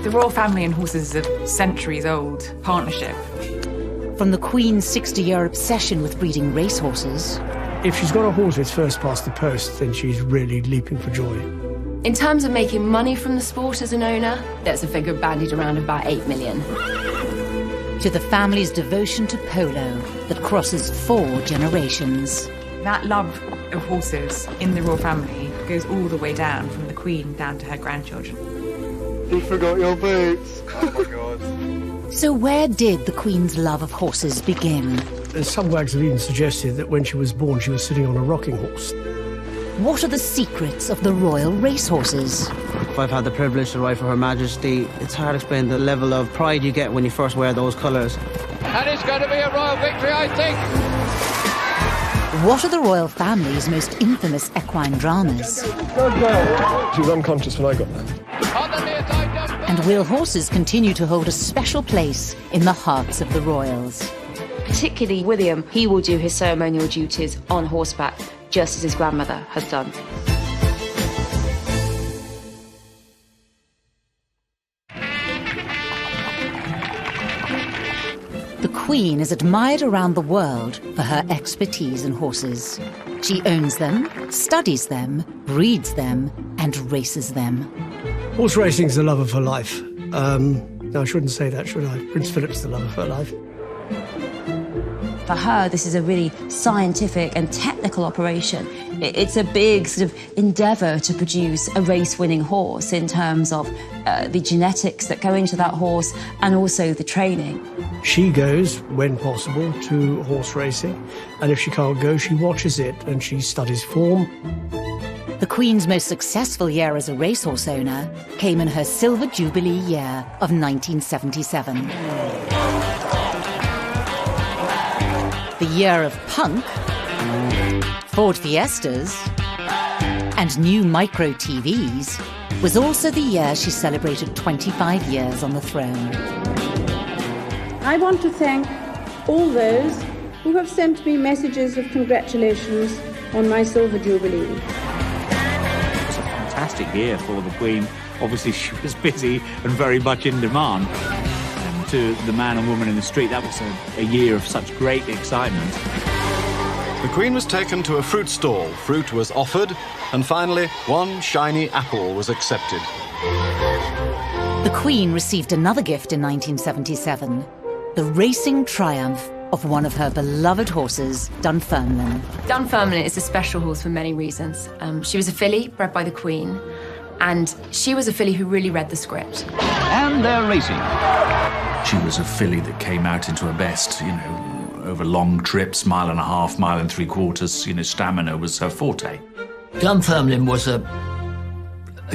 The royal family and horses is a centuries-old partnership. From the Queen's 60-year obsession with breeding racehorses. If she's got a horse that's first past the post, then she's really leaping for joy. In terms of making money from the sport as an owner, there's a figure bandied around of about 8 million. To the family's devotion to polo that crosses 4 generations. That love of horses in the royal family goes all the way down, from the Queen down to her grandchildren. You forgot your boots. Oh my God. So where did the Queen's love of horses begin? Some wags have even suggested that when she was born, she was sitting on a rocking horse. What are the secrets of the royal racehorses? I've had the privilege to ride for Her Majesty. It's hard to explain the level of pride you get when you first wear those colours. And it's going to be a royal victory, I think. What are the royal family's most infamous equine dramas? She was unconscious when I got there. And will horses continue to hold a special place in the hearts of the royals? Particularly William, he will do his ceremonial duties on horseback, just as his grandmother has done. The Queen is admired around the world for her expertise in horses. She owns them, studies them, breeds them, and races them. Horse racing is the love of her life. No, I shouldn't say that, should I? Prince Philip's the love of her life. For her, this is a really scientific and technical operation. It's a big sort of endeavour to produce a race-winning horse in terms of the genetics that go into that horse and also the training. She goes, when possible, to horse racing, and if she can't go, she watches it and she studies form. The Queen's most successful year as a racehorse owner came in her Silver Jubilee year of 1977. The year of punk, Ford Fiestas, and new micro TVs was also the year she celebrated 25 years on the throne. I want to thank all those who have sent me messages of congratulations on my Silver Jubilee. It was a fantastic year for the Queen. Obviously, she was busy and very much in demand. To the man and woman in the street, that was a year of such great excitement. The Queen was taken to a fruit stall, fruit was offered, and finally, one shiny apple was accepted. The Queen received another gift in 1977, the racing triumph of one of her beloved horses, Dunfermline. Dunfermline is a special horse for many reasons. She was a filly bred by the Queen, and she was a filly who really read the script. And they're racing. She was a filly that came out into her best, over long trips, 1.5 miles, 1.75 miles, stamina was her forte. Dunfermline was a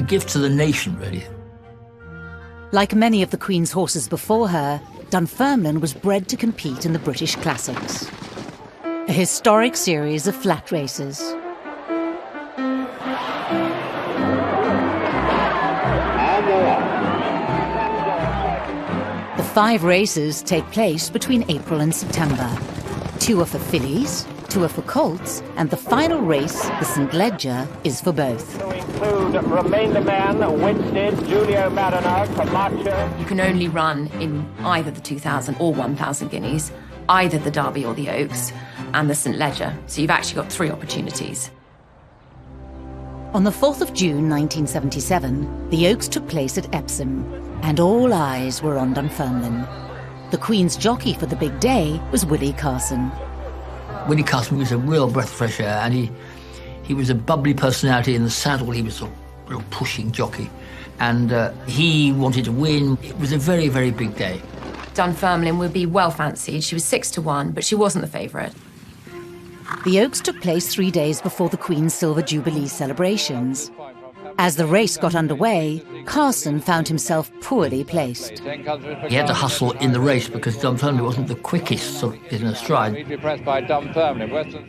gift to the nation, really. Like many of the Queen's horses before her, Dunfermline was bred to compete in the British Classics, a historic series of flat races. The 5 races take place between April and September. 2 are for fillies, 2 are for colts, and the final race, the St. Leger, is for both. Include Remain the Man, Winstead, Julio Mariner, Camacho. You can only run in either the 2,000 or 1,000 guineas, either the Derby or the Oaks, and the St. Leger. So you've actually got 3 opportunities. On the 4th of June 1977, the Oaks took place at Epsom, and all eyes were on Dunfermline. The Queen's jockey for the big day was Willie Carson. Willie Carson was a real breath of fresh air, and he was a bubbly personality in the saddle. He was a real pushing jockey, and he wanted to win. It was a very, very big day. Dunfermline would be well fancied. She was 6-1, but she wasn't the favourite. The Oaks took place 3 days before the Queen's Silver Jubilee celebrations. As the race got underway, Carson found himself poorly placed. He had to hustle in the race because Dunfermline wasn't the quickest sort of in a stride.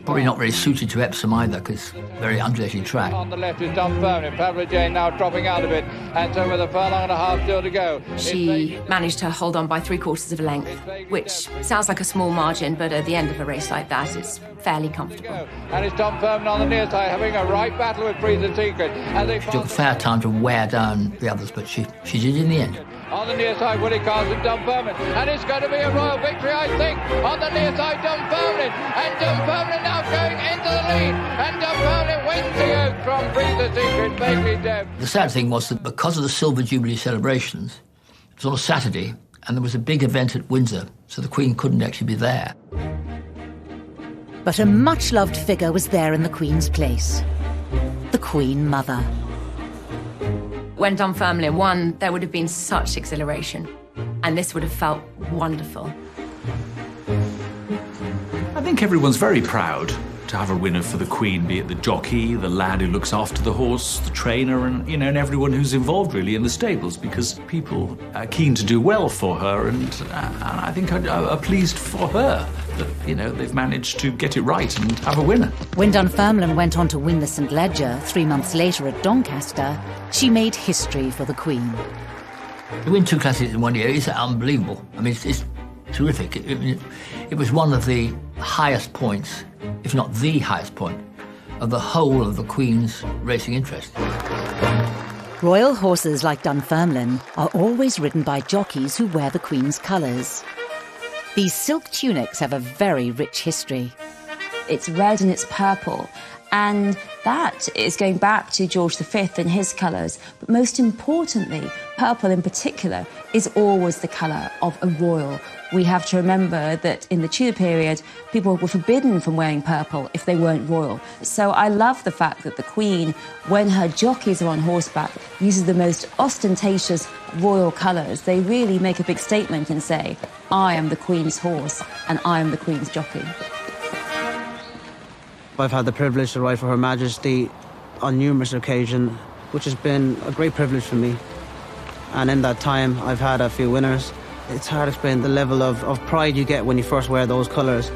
Probably not very suited to Epsom either, because very undulating track. On the left is Dunfermline. Pamela Jane now dropping out a bit, and so with a furlong and a half still to go. She managed to hold on by 3/4 of a length, which sounds like a small margin, but at the end of a race like that, it's fairly comfortable. And it's Dunfermline on the near side having a right battle with Freezer Secret. It took a fair time to wear down the others, but she did in the end. On the near side, Willie Carson, Dunfermline. And it's going to be a royal victory, I think. On the near side, Dunfermline. And Dunfermline now going into the lead. And Dunfermline wins the Oak from Breathe the Secret, Vaguely Dead. The sad thing was that because of the Silver Jubilee celebrations, it was on a Saturday, and there was a big event at Windsor, so the Queen couldn't actually be there. But a much-loved figure was there in the Queen's place. The Queen Mother. When Dunfermline won, there would have been such exhilaration, and this would have felt wonderful. I think everyone's very proud to have a winner for the Queen, be it the jockey, the lad who looks after the horse, the trainer, and and everyone who's involved really in the stables, because people are keen to do well for her, and I think are pleased for her that they've managed to get it right and have a winner. When Dunfermline went on to win the St Leger 3 months later at Doncaster, she made history for the Queen. To win 2 classics in 1 year is unbelievable. I mean, it's terrific. It was one of the highest points, if not the highest point, of the whole of the Queen's racing interest. Royal horses like Dunfermline are always ridden by jockeys who wear the Queen's colours. These silk tunics have a very rich history. It's red and it's purple, and that is going back to George V and his colours. But most importantly, purple in particular is always the colour of a royal. We have to remember that in the Tudor period, people were forbidden from wearing purple if they weren't royal. So I love the fact that the Queen, when her jockeys are on horseback, uses the most ostentatious royal colours. They really make a big statement and say, I am the Queen's horse and I am the Queen's jockey. I've had the privilege to ride for Her Majesty on numerous occasions, which has been a great privilege for me. And in that time, I've had a few winners. It's hard to explain the level of pride you get when you first wear those colours.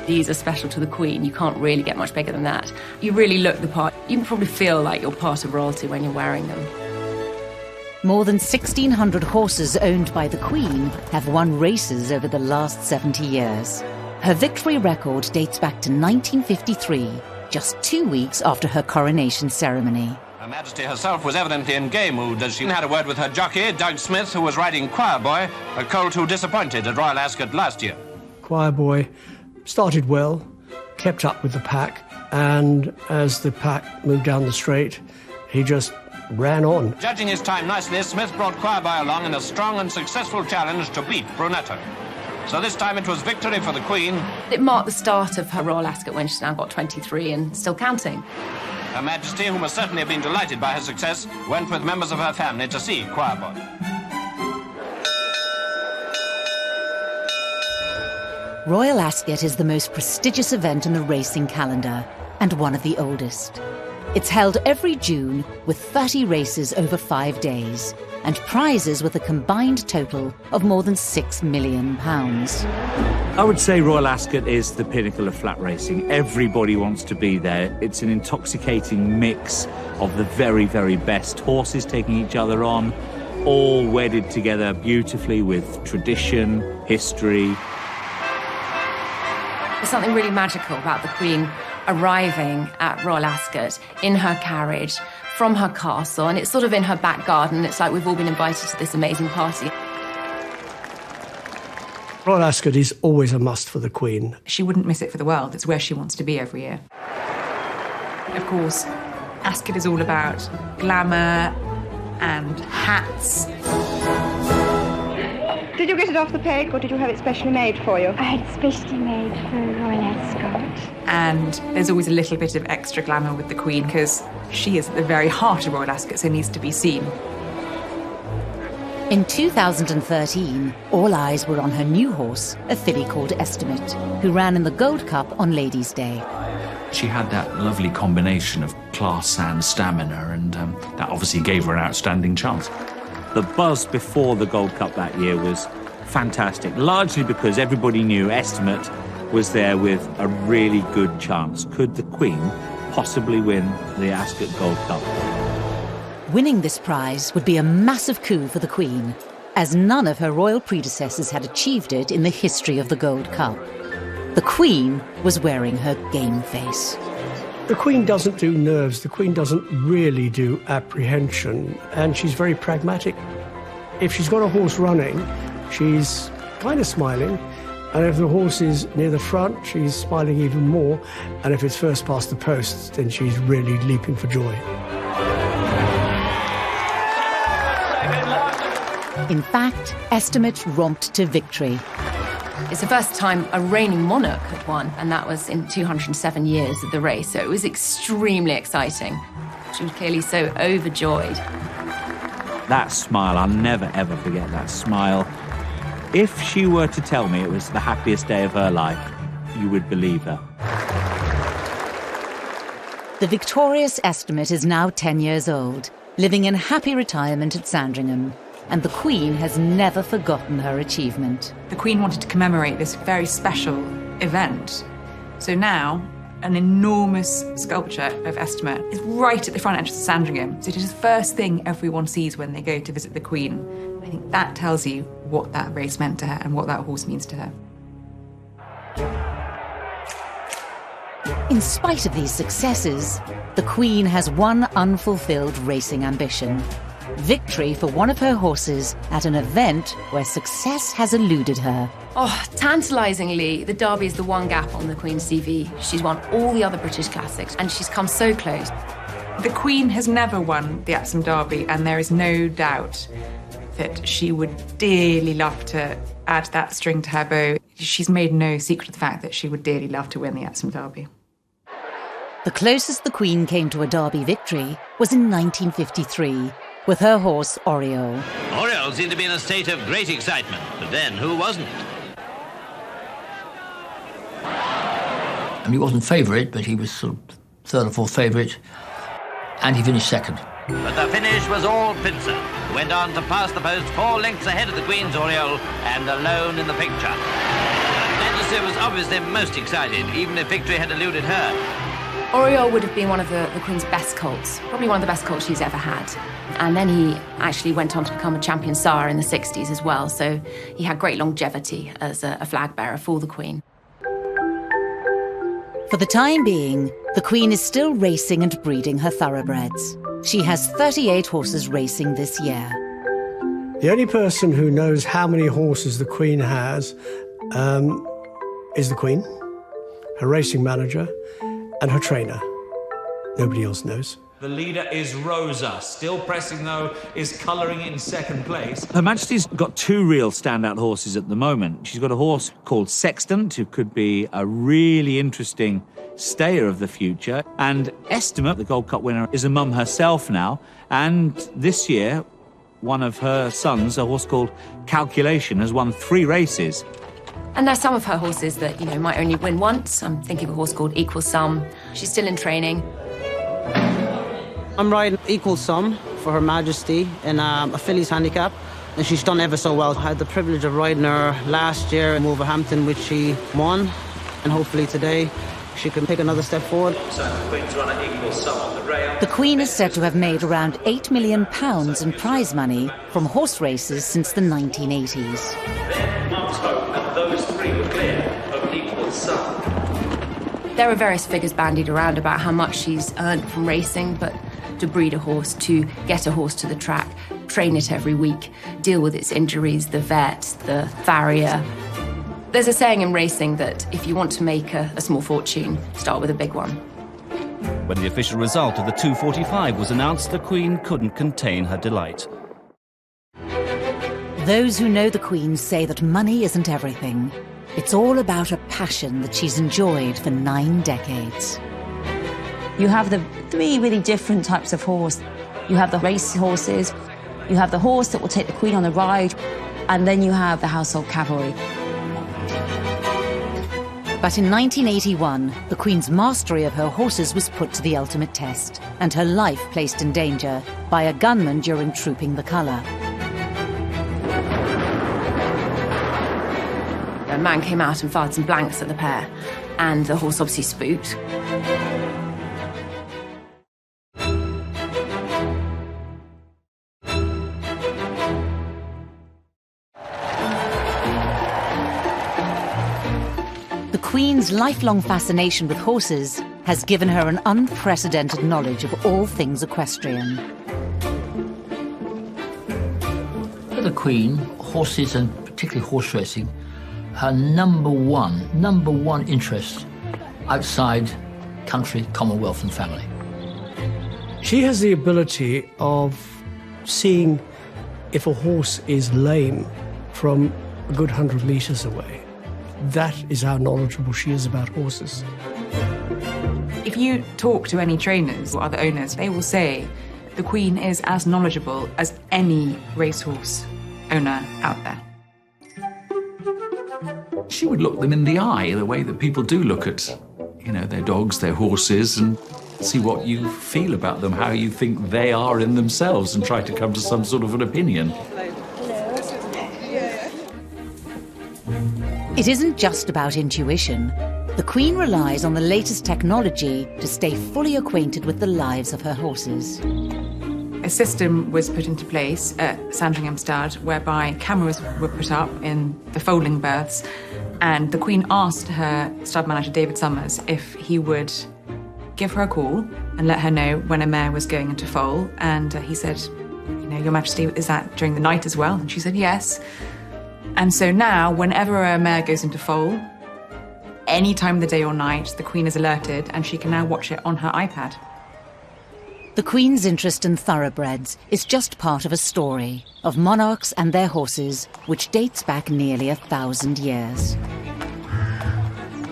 These are special to the Queen. You can't really get much bigger than that. You really look the part. You can probably feel like you're part of royalty when you're wearing them. More than 1,600 horses owned by the Queen have won races over the last 70 years. Her victory record dates back to 1953, just 2 weeks after her coronation ceremony. Her Majesty herself was evidently in gay mood as she had a word with her jockey, Doug Smith, who was riding Choir Boy, a colt who disappointed at Royal Ascot last year. Choir Boy started well, kept up with the pack, and as the pack moved down the straight, he just ran on. Judging his time nicely, Smith brought Choir Boy along in a strong and successful challenge to beat Brunetto. So this time it was victory for the Queen. It marked the start of her Royal Ascot when she's now got 23 and still counting. Her Majesty, who must certainly have been delighted by her success, went with members of her family to see Choir Boy. Royal Ascot is the most prestigious event in the racing calendar and one of the oldest. It's held every June with 30 races over 5 days and prizes with a combined total of more than £6 million. I would say Royal Ascot is the pinnacle of flat racing. Everybody wants to be there. It's an intoxicating mix of the very, very best horses taking each other on, all wedded together beautifully with tradition, history. There's something really magical about the Queen arriving at Royal Ascot in her carriage from her castle, and it's sort of in her back garden. It's like we've all been invited to this amazing party. Royal Ascot is always a must for the Queen. She wouldn't miss it for the world. It's where she wants to be every year. Of course, Ascot is all about glamour and hats. Did you get it off the peg, or did you have it specially made for you? I had it specially made for Royal Ascot. And there's always a little bit of extra glamour with the Queen because she is at the very heart of Royal Ascot, so needs to be seen. In 2013, all eyes were on her new horse, a filly called Estimate, who ran in the Gold Cup on Ladies' Day. She had that lovely combination of class and stamina, and that obviously gave her an outstanding chance. The buzz before the Gold Cup that year was fantastic, largely because everybody knew Estimate was there with a really good chance. Could the Queen possibly win the Ascot Gold Cup? Winning this prize would be a massive coup for the Queen, as none of her royal predecessors had achieved it in the history of the Gold Cup. The Queen was wearing her game face. The Queen doesn't do nerves, the Queen doesn't really do apprehension, and she's very pragmatic. If she's got a horse running, she's kind of smiling, and if the horse is near the front, she's smiling even more, and if it's first past the posts, then she's really leaping for joy. In fact, Estimate romped to victory. It's the first time a reigning monarch had won, and that was in 207 years of the race, so it was extremely exciting. She was clearly so overjoyed. That smile, I'll never ever forget that smile. If she were to tell me it was the happiest day of her life, you would believe her. The victorious Estimate is now 10 years old, living in happy retirement at Sandringham. And the Queen has never forgotten her achievement. The Queen wanted to commemorate this very special event. So now, an enormous sculpture of Estimate is right at the front entrance of Sandringham. So it is the first thing everyone sees when they go to visit the Queen. I think that tells you what that race meant to her and what that horse means to her. In spite of these successes, the Queen has one unfulfilled racing ambition. Victory for one of her horses at an event where success has eluded her. Oh, tantalisingly, the Derby is the one gap on the Queen's CV. She's won all the other British classics, and she's come so close. The Queen has never won the Epsom Derby, and there is no doubt that she would dearly love to add that string to her bow. She's made no secret of the fact that she would dearly love to win the Epsom Derby. The closest the Queen came to a Derby victory was in 1953, with her horse, Oriole. Oriole seemed to be in a state of great excitement, but then who wasn't? And he wasn't favourite, but he was sort of third or fourth favourite, and he finished second. But the finish was all Pincer, who went on to pass the post 4 lengths ahead of the Queen's Oriole and alone in the picture. Landisser was obviously most excited, even if victory had eluded her. Oriole would have been one of the Queen's best colts, probably one of the best colts she's ever had. And then he actually went on to become a champion sire in the 60s as well, so he had great longevity as a flag bearer for the Queen. For the time being, the Queen is still racing and breeding her thoroughbreds. She has 38 horses racing this year. The only person who knows how many horses the Queen has is the Queen, her racing manager, and her trainer. Nobody else knows. The leader is Rosa. Still pressing, though, is colouring in second place. Her Majesty's got 2 real standout horses at the moment. She's got a horse called Sextant, who could be a really interesting stayer of the future. And Estimate, the Gold Cup winner, is a mum herself now. And this year, one of her sons, a horse called Calculation, has won 3 races. And there's some of her horses that, you know, might only win once. I'm thinking of a horse called Equal Sum. She's still in training. I'm riding Equal Sum for Her Majesty in a fillies handicap, and she's done ever so well. I had the privilege of riding her last year in Wolverhampton, which she won, and hopefully today she can take another step forward. So the Queen's runner Equal Sum on the rail. The Queen is said to have made around £8 million in prize money from horse races since the 1980s. Then Mark's Hope, and those 3 were clear of Equal Sum. There are various figures bandied around about how much she's earned from racing, but to breed a horse, to get a horse to the track, train it every week, deal with its injuries, the vet, the farrier. There's a saying in racing that if you want to make a small fortune, start with a big one. When the official result of the 2:45 was announced, the Queen couldn't contain her delight. Those who know the Queen say that money isn't everything. It's all about a passion that she's enjoyed for 9 decades. You have the 3 really different types of horse. You have the race horses, you have the horse that will take the Queen on a ride, and then you have the household cavalry. But in 1981, the Queen's mastery of her horses was put to the ultimate test, and her life placed in danger by a gunman during trooping the colour. A man came out and fired some blanks at the pair, and the horse obviously spooked. The Queen's lifelong fascination with horses has given her an unprecedented knowledge of all things equestrian. For the Queen, horses and particularly horse racing, her number one interest outside country, Commonwealth and family. She has the ability of seeing if a horse is lame from a good 100 metres away. That is how knowledgeable she is about horses. If you talk to any trainers or other owners, they will say the Queen is as knowledgeable as any racehorse owner out there. She would look them in the eye, the way that people do look at, their dogs, their horses, and see what you feel about them, how you think they are in themselves, and try to come to some sort of an opinion. It isn't just about intuition. The Queen relies on the latest technology to stay fully acquainted with the lives of her horses. A system was put into place at Sandringham Stud whereby cameras were put up in the foaling berths, and the Queen asked her stud manager David Summers if he would give her a call and let her know when a mare was going into foal, and he said, Your Majesty, is that during the night as well? And she said yes. And so now, whenever a mare goes into foal, any time of the day or night, the Queen is alerted and she can now watch it on her iPad. The Queen's interest in thoroughbreds is just part of a story of monarchs and their horses, which dates back nearly 1,000 years.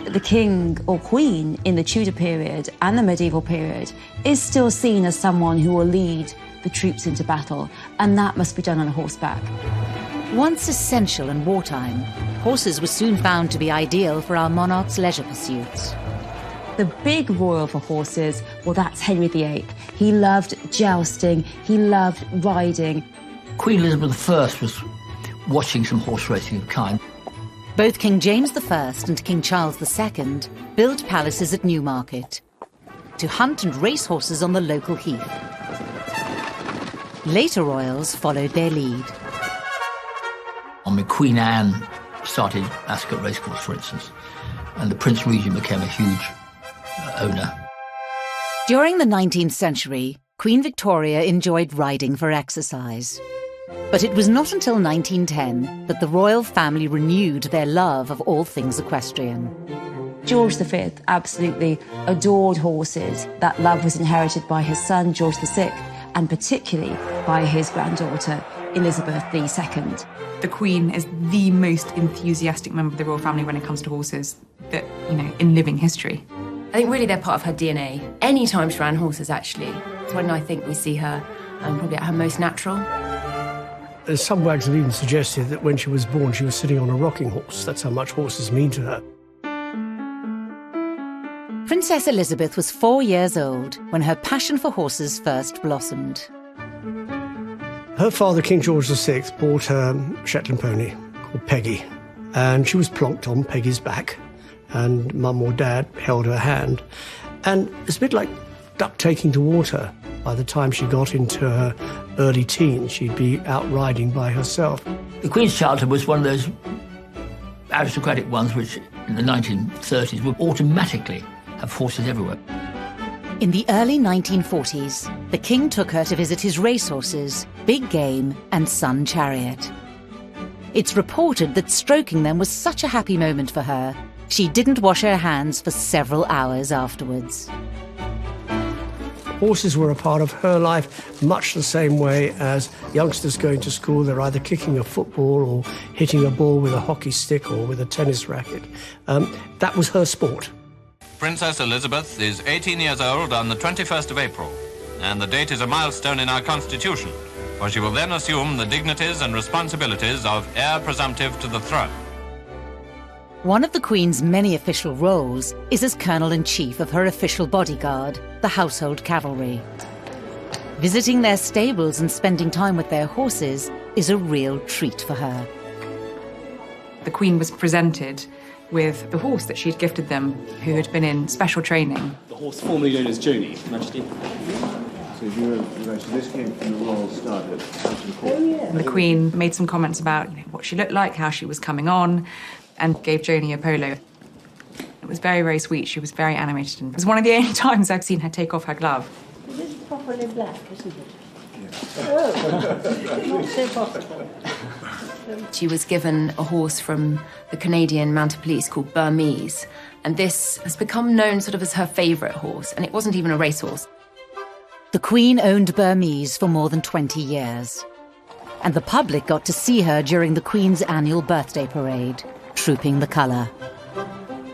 The king or queen in the Tudor period and the medieval period is still seen as someone who will lead the troops into battle, and that must be done on a horseback. Once essential in wartime, horses were soon found to be ideal for our monarch's leisure pursuits. The big royal for horses, well, that's Henry VIII. He loved jousting, he loved riding. Queen Elizabeth I was watching some horse racing of kind. Both King James I and King Charles II built palaces at Newmarket to hunt and race horses on the local heath. Later royals followed their lead. Queen Anne started Ascot Racecourse, for instance, and the Prince Regent became a huge owner. During the 19th century, Queen Victoria enjoyed riding for exercise. But it was not until 1910 that the royal family renewed their love of all things equestrian. George V absolutely adored horses. That love was inherited by his son, George VI, and particularly by his granddaughter, Elizabeth II. The Queen is the most enthusiastic member of the royal family when it comes to horses that, in living history. I think really they're part of her DNA. Any time she ran horses, actually. It's when I think we see her probably at her most natural. Some wags have even suggested that when she was born, she was sitting on a rocking horse. That's how much horses mean to her. Princess Elizabeth was 4 years old when her passion for horses first blossomed. Her father, King George VI, bought her a Shetland pony called Peggy, and she was plonked on Peggy's back, and Mum or Dad held her hand. And it's a bit like duck taking to water. By the time she got into her early teens, she'd be out riding by herself. The Queen's childhood was one of those aristocratic ones which, in the 1930s, would automatically have horses everywhere. In the early 1940s, the King took her to visit his racehorses, Big Game and Sun Chariot. It's reported that stroking them was such a happy moment for her, she didn't wash her hands for several hours afterwards. Horses were a part of her life much the same way as youngsters going to school. They're either kicking a football or hitting a ball with a hockey stick or with a tennis racket. That was her sport. Princess Elizabeth is 18 years old on the 21st of April, and the date is a milestone in our Constitution, for she will then assume the dignities and responsibilities of heir presumptive to the throne. One of the Queen's many official roles is as Colonel-in-Chief of her official bodyguard, the Household Cavalry. Visiting their stables and spending time with their horses is a real treat for her. The Queen was presented with the horse that she'd gifted them, who had been in special training. The horse formerly known as Joni, Majesty. So this came from the Royal Stud at Hampton Court. And the Queen made some comments about what she looked like, how she was coming on, and gave Joni a polo. It was very, very sweet. She was very animated. And it was one of the only times I've seen her take off her glove. It is properly black, isn't it? Oh, not so possible. She was given a horse from the Canadian Mounted Police called Burmese, and this has become known sort of as her favourite horse, and it wasn't even a racehorse. The Queen owned Burmese for more than 20 years, and the public got to see her during the Queen's annual birthday parade, trooping the colour.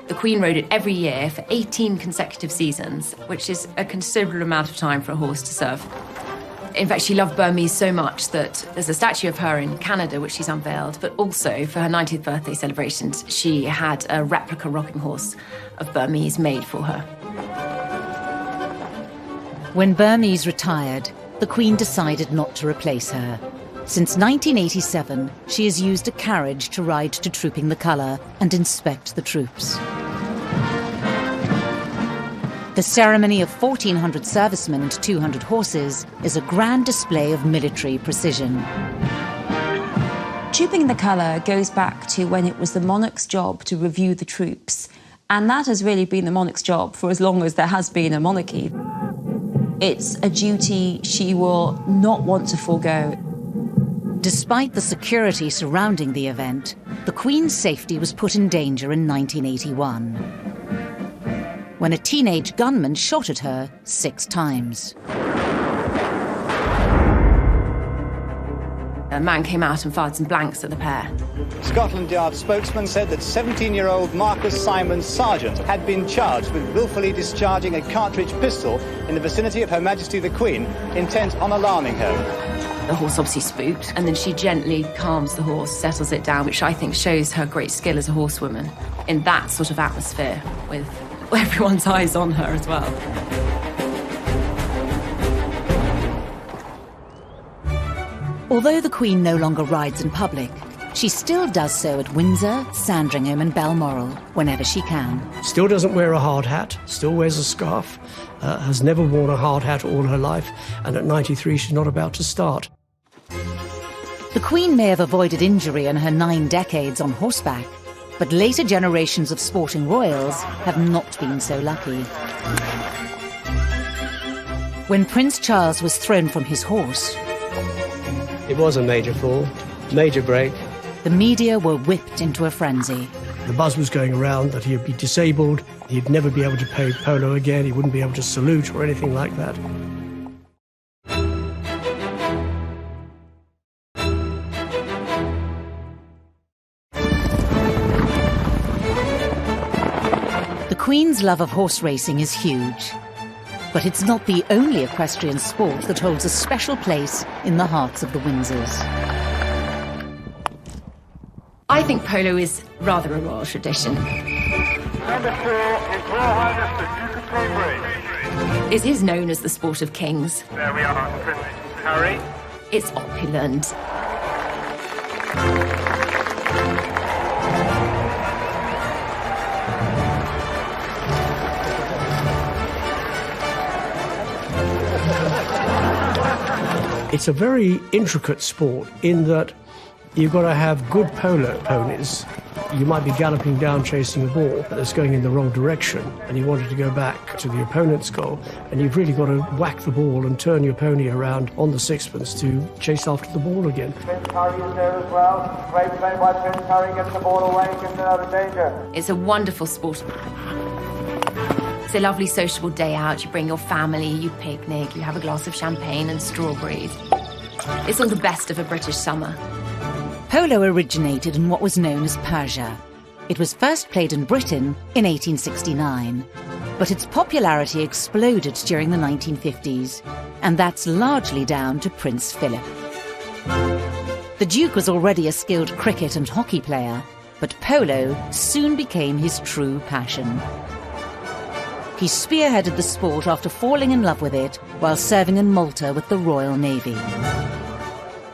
The Queen rode it every year for 18 consecutive seasons, which is a considerable amount of time for a horse to serve. In fact, she loved Burmese so much that there's a statue of her in Canada, which she's unveiled, but also for her 90th birthday celebrations, she had a replica rocking horse of Burmese made for her. When Burmese retired, the Queen decided not to replace her. Since 1987, she has used a carriage to ride to Trooping the Colour and inspect the troops. The ceremony of 1,400 servicemen and 200 horses is a grand display of military precision. Trooping the Colour goes back to when it was the monarch's job to review the troops, and that has really been the monarch's job for as long as there has been a monarchy. It's a duty she will not want to forego. Despite the security surrounding the event, the Queen's safety was put in danger in 1981. When a teenage gunman shot at her 6 times. A man came out and fired some blanks at the pair. Scotland Yard spokesman said that 17-year-old Marcus Simon Sargent had been charged with willfully discharging a cartridge pistol in the vicinity of Her Majesty the Queen, intent on alarming her. The horse obviously spooked, and then she gently calms the horse, settles it down, which I think shows her great skill as a horsewoman in that sort of atmosphere with everyone's eyes on her as well. Although the Queen no longer rides in public, she still does so at Windsor, Sandringham and Balmoral whenever she can. Still doesn't wear a hard hat, still wears a scarf, has never worn a hard hat all her life, and at 93 she's not about to start. The Queen may have avoided injury in her 9 decades on horseback, but later generations of sporting royals have not been so lucky. When Prince Charles was thrown from his horse, it was a major fall, major break. The media were whipped into a frenzy. The buzz was going around that he'd be disabled, he'd never be able to play polo again, he wouldn't be able to salute or anything like that. The Queen's love of horse racing is huge, but it's not the only equestrian sport that holds a special place in the hearts of the Windsors. I think polo is rather a royal tradition. Number 4 is Royal Highness the Duke of Cambridge. It is known as the sport of kings. There we are, Prince Harry. It's opulent. It's a very intricate sport in that you've got to have good polo ponies. You might be galloping down chasing a ball that's going in the wrong direction and you wanted to go back to the opponent's goal, and you've really got to whack the ball and turn your pony around on the sixpence to chase after the ball again. Prince Harry is there as well. Great play by Prince Harry, gets the ball away, gets it out of danger. It's a wonderful sport. It's a lovely sociable day out. You bring your family, you picnic, you have a glass of champagne and strawberries. It's all the best of a British summer. Polo originated in what was known as Persia. It was first played in Britain in 1869, but its popularity exploded during the 1950s, and that's largely down to Prince Philip. The Duke was already a skilled cricket and hockey player, but polo soon became his true passion. He spearheaded the sport after falling in love with it while serving in Malta with the Royal Navy.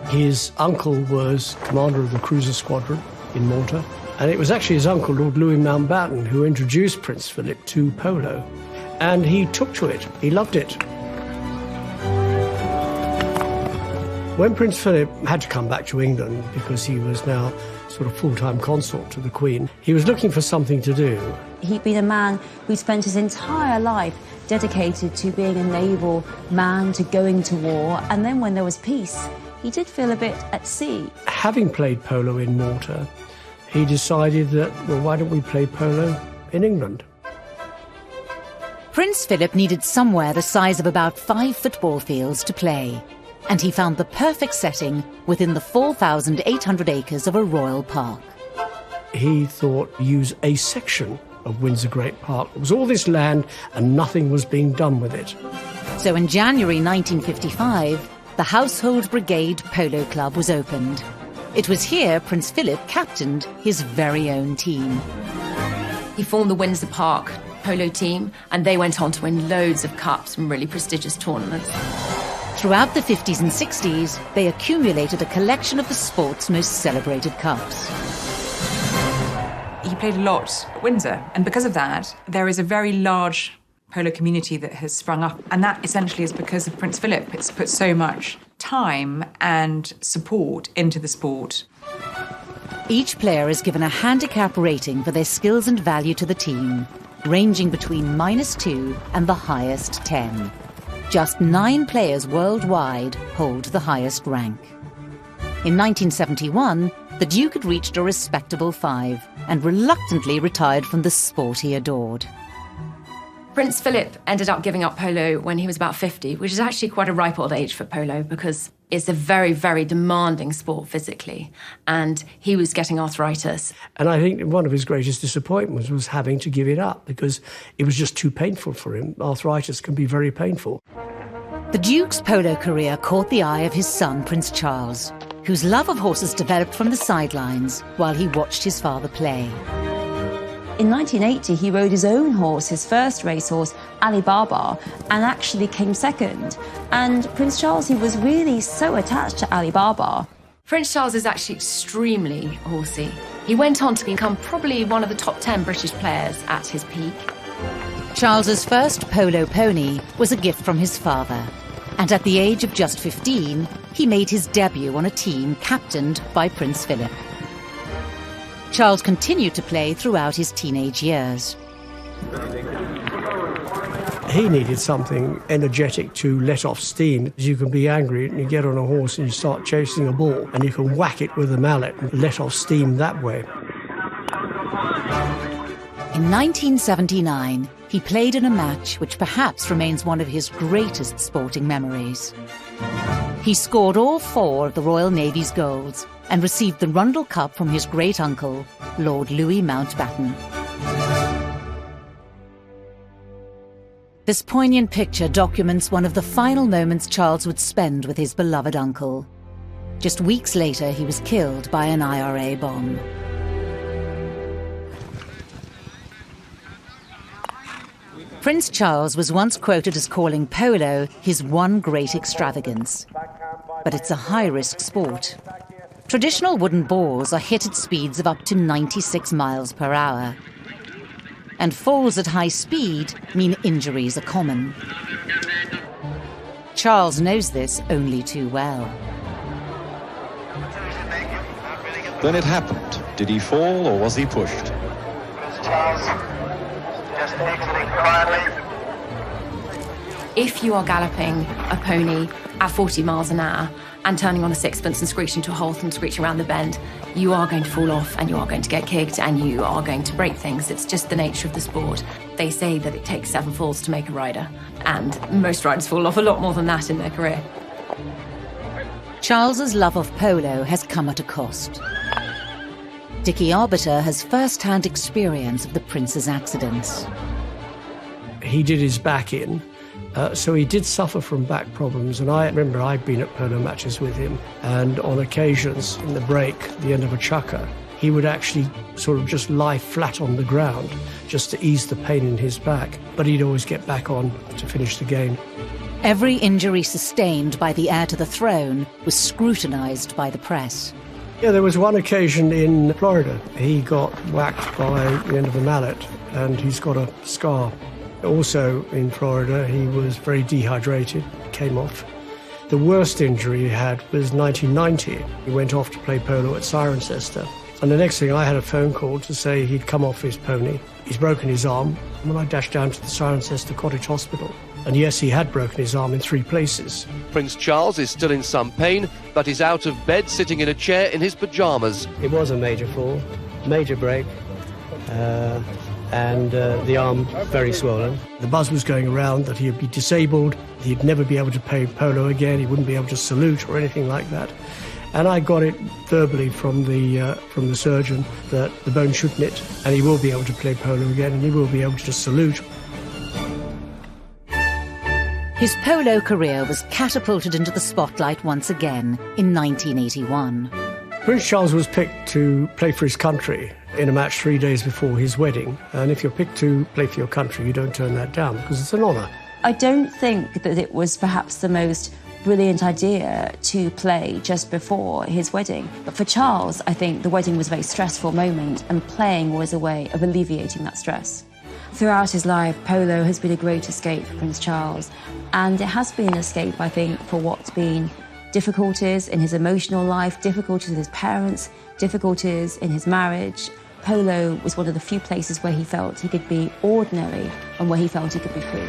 His uncle was commander of the cruiser squadron in Malta, and it was actually his uncle, Lord Louis Mountbatten, who introduced Prince Philip to polo. And he took to it. He loved it. When Prince Philip had to come back to England, because he was now sort of full-time consort to the Queen, he was looking for something to do. He'd been a man who spent his entire life dedicated to being a naval man, to going to war, and then when there was peace, he did feel a bit at sea. Having played polo in Malta, he decided that, well, why don't we play polo in England? Prince Philip needed somewhere the size of about 5 football fields to play, and he found the perfect setting within the 4,800 acres of a royal park. He thought, use a section of Windsor Great Park. It was all this land and nothing was being done with it. So in January 1955, the Household Brigade Polo Club was opened. It was here Prince Philip captained his very own team. He formed the Windsor Park polo team, and they went on to win loads of cups and really prestigious tournaments. Throughout the 50s and 60s, they accumulated a collection of the sport's most celebrated cups. He played a lot at Windsor, and because of that, there is a very large polo community that has sprung up, and that essentially is because of Prince Philip. It's put so much time and support into the sport. Each player is given a handicap rating for their skills and value to the team, ranging between -2 and the highest 10. Just 9 players worldwide hold the highest rank. In 1971, the Duke had reached a respectable 5 and reluctantly retired from the sport he adored. Prince Philip ended up giving up polo when he was about 50, which is actually quite a ripe old age for polo because it's a very, very demanding sport physically, and he was getting arthritis. And I think one of his greatest disappointments was having to give it up because it was just too painful for him. Arthritis can be very painful. The Duke's polo career caught the eye of his son, Prince Charles, whose love of horses developed from the sidelines while he watched his father play. In 1980, he rode his own horse, his first racehorse, Ali Baba, and actually came second. And Prince Charles, he was really so attached to Ali Baba. Prince Charles is actually extremely horsey. He went on to become probably one of the top 10 British players at his peak. Charles's first polo pony was a gift from his father, and at the age of just 15, he made his debut on a team captained by Prince Philip. Charles continued to play throughout his teenage years. He needed something energetic to let off steam. You can be angry and you get on a horse and you start chasing a ball and you can whack it with a mallet and let off steam that way. In 1979, he played in a match which perhaps remains one of his greatest sporting memories. He scored all 4 of the Royal Navy's goals and received the Rundle Cup from his great-uncle, Lord Louis Mountbatten. This poignant picture documents one of the final moments Charles would spend with his beloved uncle. Just weeks later, he was killed by an IRA bomb. Prince Charles was once quoted as calling polo his one great extravagance. But it's a high-risk sport. Traditional wooden balls are hit at speeds of up to 96 miles per hour. And falls at high speed mean injuries are common. Charles knows this only too well. Then it happened. Did he fall or was he pushed? Charles, just exiting quietly. If you are galloping a pony at 40 miles an hour and turning on a sixpence and screeching to a halt and screeching around the bend, you are going to fall off and you are going to get kicked and you are going to break things. It's just the nature of the sport. They say that it takes 7 falls to make a rider, and most riders fall off a lot more than that in their career. Charles's love of polo has come at a cost. Dickie Arbiter has first-hand experience of the Prince's accidents. He did his back in. So he did suffer from back problems, and I remember I'd been at polo matches with him, and on occasions in the break, the end of a chukker, he would actually sort of just lie flat on the ground just to ease the pain in his back, but he'd always get back on to finish the game. Every injury sustained by the heir to the throne was scrutinised by the press. Yeah, there was one occasion in Florida. He got whacked by the end of a mallet, and he's got a scar. Also in Florida, he was very dehydrated, came off, The worst injury he had was 1990. He went off to play polo at Cirencester. And the next thing, I had a phone call to say he'd come off his pony. He's broken his arm. And when I dashed down to the Cirencester Cottage Hospital, and yes, he had broken his arm in 3 places. Prince Charles is still in some pain, but is out of bed, sitting in a chair in his pyjamas. It was a major fall, major break, and the arm very swollen. The buzz was going around that he'd be disabled, he'd never be able to play polo again, he wouldn't be able to salute or anything like that. And I got it verbally from the surgeon that the bone should knit, and he will be able to play polo again, and he will be able to salute. His polo career was catapulted into the spotlight once again in 1981. Prince Charles was picked to play for his country in a match 3 days before his wedding. And if you're picked to play for your country, you don't turn that down, because it's an honour. I don't think that it was perhaps the most brilliant idea to play just before his wedding. But for Charles, I think the wedding was a very stressful moment, and playing was a way of alleviating that stress. Throughout his life, polo has been a great escape for Prince Charles, and it has been an escape, I think, for what's been difficulties in his emotional life, difficulties with his parents, difficulties in his marriage. Polo was one of the few places where he felt he could be ordinary and where he felt he could be free.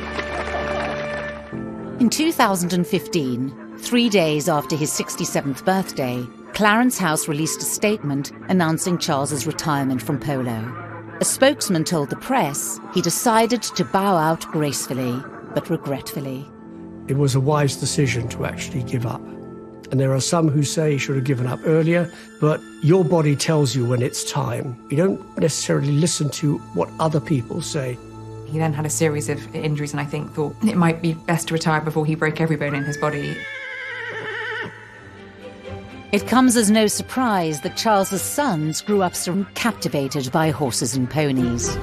In 2015, 3 days after his 67th birthday, Clarence House released a statement announcing Charles's retirement from polo. A spokesman told the press he decided to bow out gracefully, but regretfully. It was a wise decision to actually give up. And there are some who say he should have given up earlier, but your body tells you when it's time. You don't necessarily listen to what other people say. He then had a series of injuries, and I think thought it might be best to retire before he broke every bone in his body. It comes as no surprise that Charles's sons grew up so captivated by horses and ponies.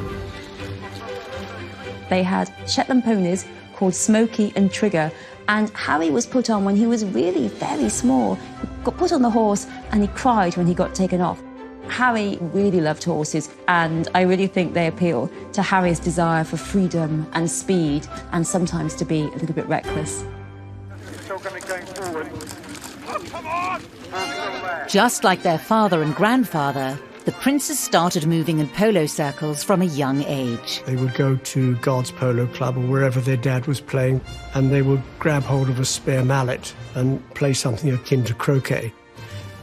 They had Shetland ponies called Smokey and Trigger, and Harry was put on when he was really very small. He got put on the horse and he cried when he got taken off. Harry really loved horses, and I really think they appeal to Harry's desire for freedom and speed, and sometimes to be a little bit reckless. Still going forward. Oh, come on! Just like their father and grandfather, the princes started moving in polo circles from a young age. They would go to Guards Polo Club or wherever their dad was playing, and they would grab hold of a spare mallet and play something akin to croquet.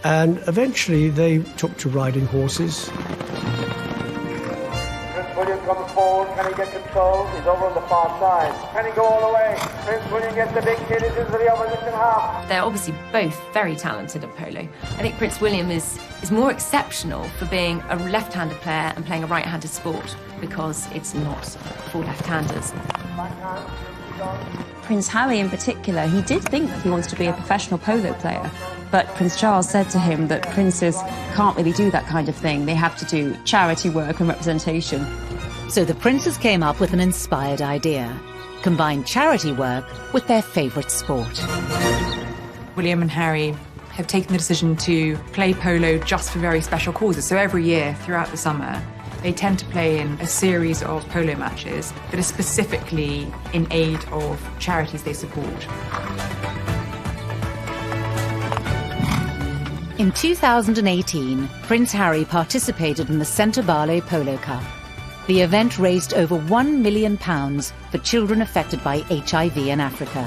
And eventually they took to riding horses. Prince William comes forward. Can he get control? He's over on the far side. Can he go all the way? Prince William gets the big kid into the opposition half. They're obviously both very talented at polo. I think Prince William is more exceptional for being a left-handed player and playing a right-handed sport, because it's not for left-handers. Prince Harry in particular, he did think that he wanted to be a professional polo player, but Prince Charles said to him that princes can't really do that kind of thing. They have to do charity work and representation. So the princes came up with an inspired idea: combine charity work with their favourite sport. William and Harry have taken the decision to play polo just for very special causes. So every year throughout the summer, they tend to play in a series of polo matches that are specifically in aid of charities they support. In 2018, Prince Harry participated in the Centre Barlow Polo Cup. The event raised over £1 million for children affected by HIV in Africa.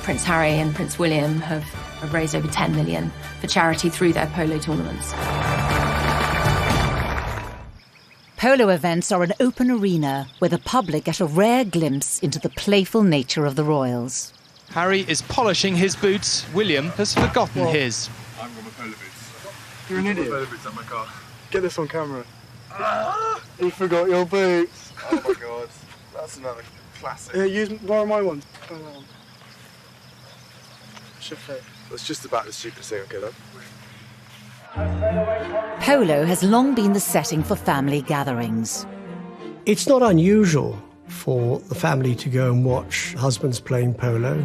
Prince Harry and Prince William have raised over 10 million for charity through their polo tournaments. Polo events are an open arena where the public get a rare glimpse into the playful nature of the royals. Harry is polishing his boots. William has forgotten his. I've got my polo boots. You're an idiot. Polo boots on my car. Get this on camera. You forgot your boots. Oh my god, that's another classic. Yeah, borrow my ones. Should fit. It's just about the stupidest thing, okay, though. Polo has long been the setting for family gatherings. It's not unusual for the family to go and watch husbands playing polo.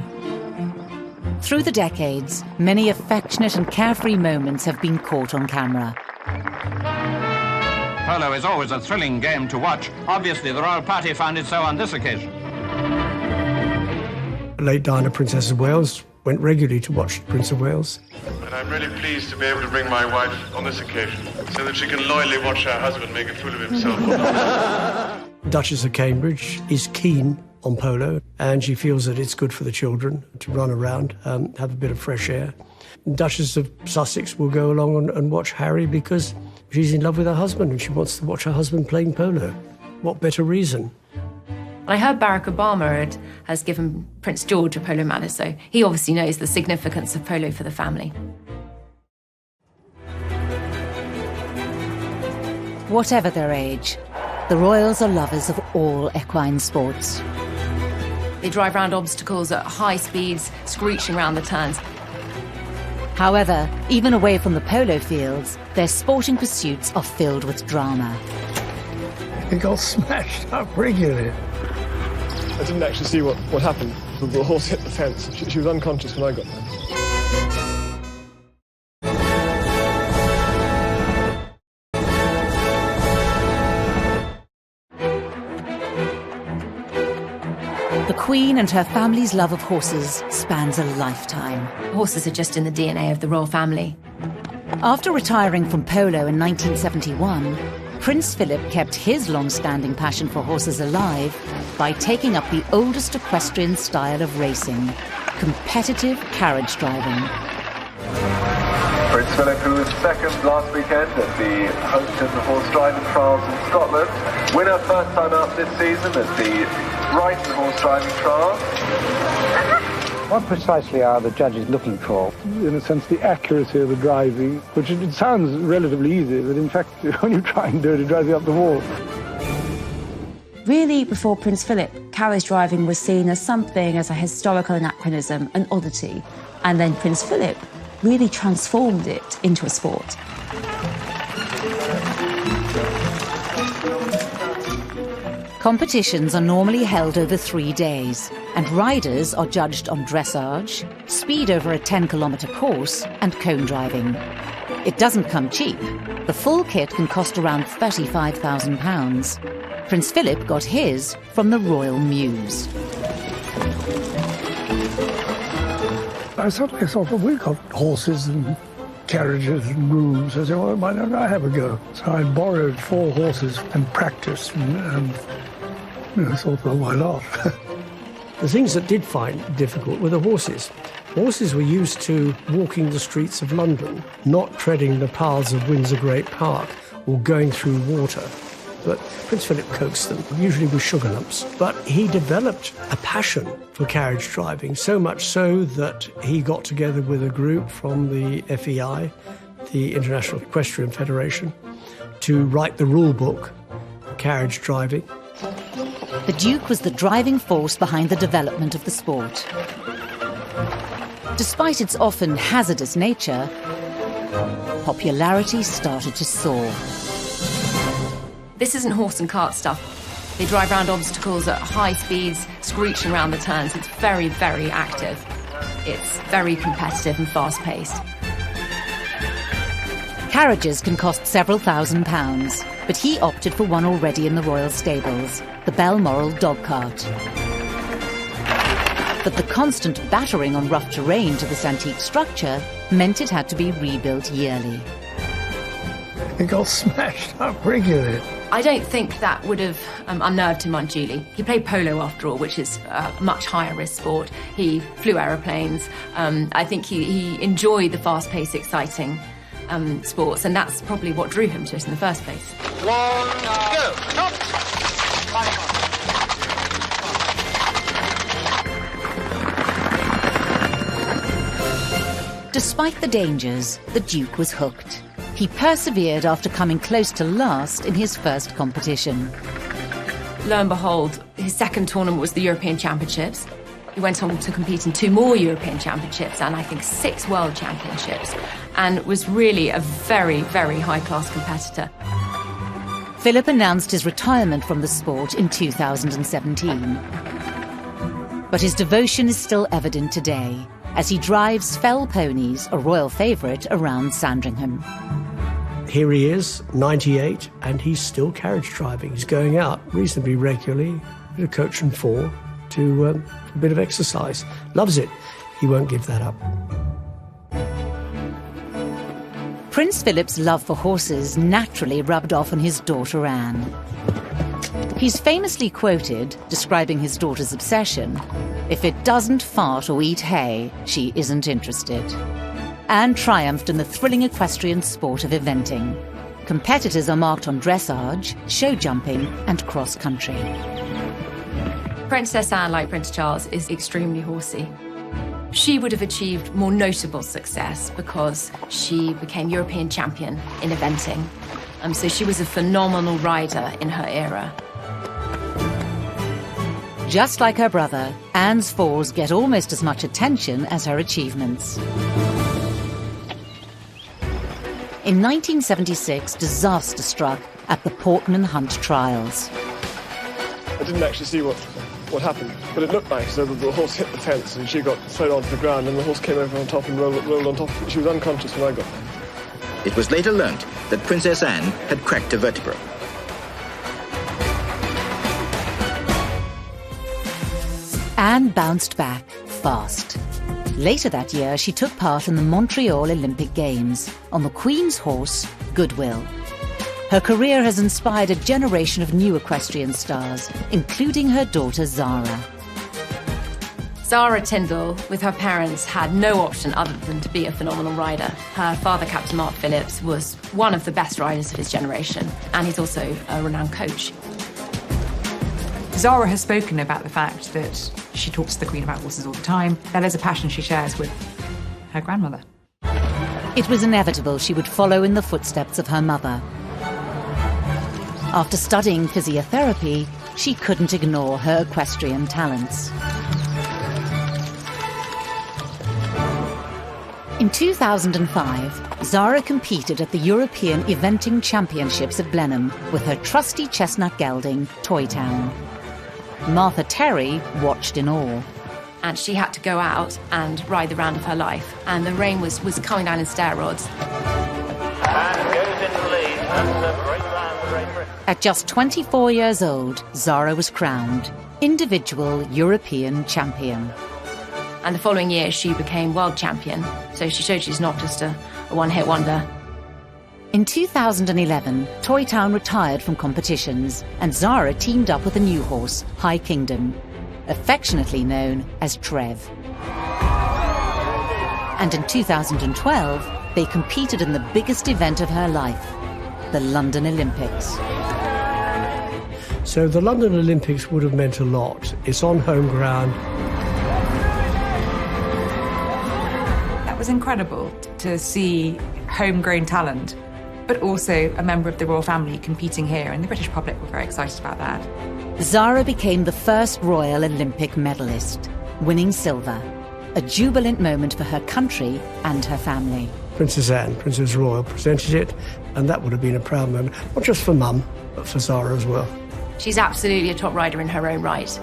Through the decades, many affectionate and carefree moments have been caught on camera. Polo is always a thrilling game to watch. Obviously, the royal party found it so on this occasion. Late Diana, Princess of Wales, went regularly to watch the Prince of Wales. And I'm really pleased to be able to bring my wife on this occasion so that she can loyally watch her husband make a fool of himself. Duchess of Cambridge is keen on polo, and she feels that it's good for the children to run around, have a bit of fresh air. Duchess of Sussex will go along and watch Harry because she's in love with her husband and she wants to watch her husband playing polo. What better reason? I heard Barack Obama has given Prince George a polo medal, so he obviously knows the significance of polo for the family. Whatever their age, the royals are lovers of all equine sports. They drive around obstacles at high speeds, screeching around the turns. However, even away from the polo fields, their sporting pursuits are filled with drama. They got smashed up regularly. I didn't actually see what happened. The horse hit the fence. She was unconscious when I got there. The Queen and her family's love of horses spans a lifetime. Horses are just in the DNA of the royal family. After retiring from polo in 1971, Prince Philip kept his long-standing passion for horses alive by taking up the oldest equestrian style of racing, competitive carriage driving. Prince Philip, who was second last weekend at the Hopetoun Horse Driving Trials in Scotland. Winner first time out this season at the Brighton Horse Driving Trials. What precisely are the judges looking for? In a sense, the accuracy of the driving, which it sounds relatively easy, but in fact, when you try and do it, it drives you up the wall. Really, before Prince Philip, carriage driving was seen as something, as a historical anachronism, an oddity. And then Prince Philip really transformed it into a sport. Competitions are normally held over 3 days, and riders are judged on dressage, speed over a 10-kilometre course, and cone driving. It doesn't come cheap. The full kit can cost around £35,000. Prince Philip got his from the Royal Mews. I suddenly thought, well, we've got horses and carriages and grooms. I said, well, why don't I have a go? So I borrowed 4 horses and practiced, and I thought, well, why not? The things that did find difficult were the horses. Horses were used to walking the streets of London, not treading the paths of Windsor Great Park or going through water. But Prince Philip coaxed them, usually with sugar lumps. But he developed a passion for carriage driving, so much so that he got together with a group from the FEI, the International Equestrian Federation, to write the rule book, Carriage Driving. The Duke was the driving force behind the development of the sport. Despite its often hazardous nature, popularity started to soar. This isn't horse and cart stuff. They drive around obstacles at high speeds, screeching around the turns. It's very, very active. It's very competitive and fast-paced. Carriages can cost several £1,000s, but he opted for one already in the royal stables, the Balmoral dog cart. But the constant battering on rough terrain to this antique structure meant it had to be rebuilt yearly. It got smashed up regularly. I don't think that would have unnerved him unduly. He played polo, after all, which is a much higher risk sport. He flew aeroplanes. I think he enjoyed the fast-paced, exciting sports, and that's probably what drew him to it in the first place. 1, go! Stop! Despite the dangers, the Duke was hooked. He persevered after coming close to last in his first competition. Lo and behold, his second tournament was the European Championships. He went on to compete in 2 more European Championships and I think 6 World Championships, and was really a very, very high-class competitor. Philip announced his retirement from the sport in 2017. But his devotion is still evident today, as he drives Fell ponies, a royal favourite, around Sandringham. Here he is, 98, and he's still carriage driving. He's going out reasonably regularly, with a coach and 4, to a bit of exercise. Loves it. he won't give that up. Prince Philip's love for horses naturally rubbed off on his daughter Anne. He's famously quoted, describing his daughter's obsession, "If it doesn't fart or eat hay, she isn't interested." Anne triumphed in the thrilling equestrian sport of eventing. Competitors are marked on dressage, show jumping, and cross-country. Princess Anne, like Prince Charles, is extremely horsey. She would have achieved more notable success because she became European champion in eventing. So she was a phenomenal rider in her era. Just like her brother, Anne's falls get almost as much attention as her achievements. In 1976, disaster struck at the Portman Hunt trials. I didn't actually see what happened, but it looked like so that the horse hit the fence and she got thrown onto the ground and the horse came over on top and rolled on top of it. She was unconscious when I got there. It was later learnt that Princess Anne had cracked a vertebra. Anne bounced back fast. Later that year, she took part in the Montreal Olympic Games on the Queen's horse, Goodwill. Her career has inspired a generation of new equestrian stars, including her daughter Zara. Zara Tindall, with her parents, had no option other than to be a phenomenal rider. Her father, Captain Mark Phillips, was one of the best riders of his generation, and he's also a renowned coach. Zara has spoken about the fact that she talks to the Queen about horses all the time. That is a passion she shares with her grandmother. It was inevitable she would follow in the footsteps of her mother. After studying physiotherapy, she couldn't ignore her equestrian talents. In 2005, Zara competed at the European Eventing Championships at Blenheim with her trusty chestnut gelding, Toy Town. Martha Terry watched in awe. And she had to go out and ride the round of her life. And the rain was coming down in stair rods. At just 24 years old, Zara was crowned individual European champion. And the following year, she became world champion. So she showed she's not just a one-hit wonder. In 2011, Toy Town retired from competitions, and Zara teamed up with a new horse, High Kingdom, affectionately known as Trev. And in 2012, they competed in the biggest event of her life, the London Olympics. So the London Olympics would have meant a lot. It's on home ground. That was incredible to see homegrown talent, but also a member of the royal family competing here, and the British public were very excited about that. Zara became the first Royal Olympic medalist, winning silver, a jubilant moment for her country and her family. Princess Anne, Princess Royal, presented it, and that would have been a proud moment, not just for Mum, but for Zara as well. She's absolutely a top rider in her own right,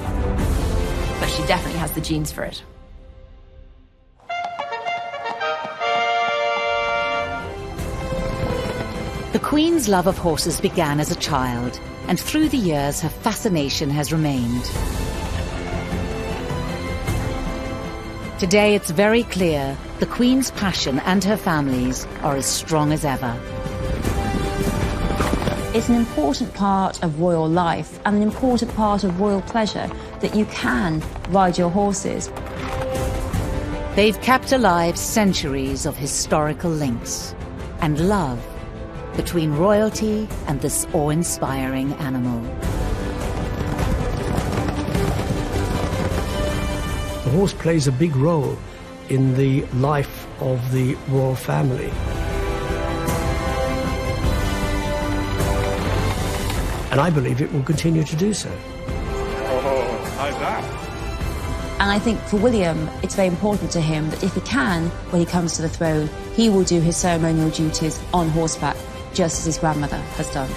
but she definitely has the genes for it. The Queen's love of horses began as a child, and through the years her fascination has remained. Today it's very clear the Queen's passion and her family's are as strong as ever. It's an important part of royal life and an important part of royal pleasure that you can ride your horses. They've kept alive centuries of historical links and love between royalty and this awe-inspiring animal. The horse plays a big role in the life of the royal family. And I believe it will continue to do so. Oh, how's that? And I think for William, it's very important to him that if he can, when he comes to the throne, he will do his ceremonial duties on horseback, just as his grandmother has done.